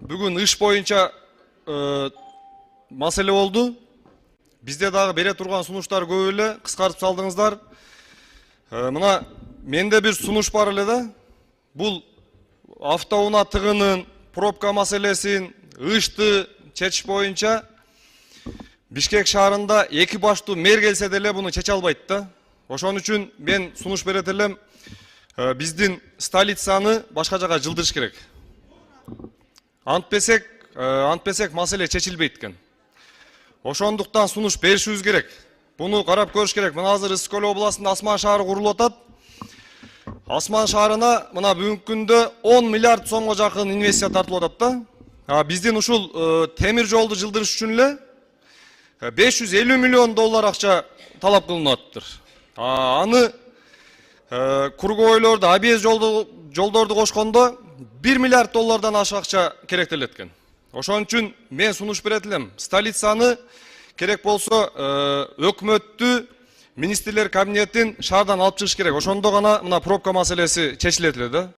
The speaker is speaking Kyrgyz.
Бүгін іш бойынша маселе болду. Бізде дағы бере тұрған сунуштар көп эле, кыскартып салдыңыздар. Мына менде bir сунуш бар эле да. Бул автоунаа тыгынын, пробка маселесин, ышты чечиш боюнча Бишкек шаарында эки баштуу мэр келсе деле буну чече албайт да. Ошон үчүн мен сунуш берет элем, биздин столицаны башка жака жылдырыш керек. Антпесек маселе чечилбейт экен. Ошондуктан сунуш беришибиз керек. Буну карап көрүш керек. Мына азыр Ысык Көл областында Асман шаары курулуп атат. Асман шаарына мына бүгүнкү күндө 10 миллиард сомго жакын инвестиция тартылып атат да. Биздин ушул темир жолду жылдырыш үчүн эле 550 миллион доллар акча талап кылынып атыптыр. Аны кургойлорду, объезд жолдорду кошкондо 1 миллиард доллардан ашык акча керектелет экен. Ошон үчүн мен сунуш берет элем. Столицаны керек болсо өкмөттү, министрлер кабинетин шаардан алып чыгыш керек. Ошондо гана мына пробка маселеси чечилет эле да.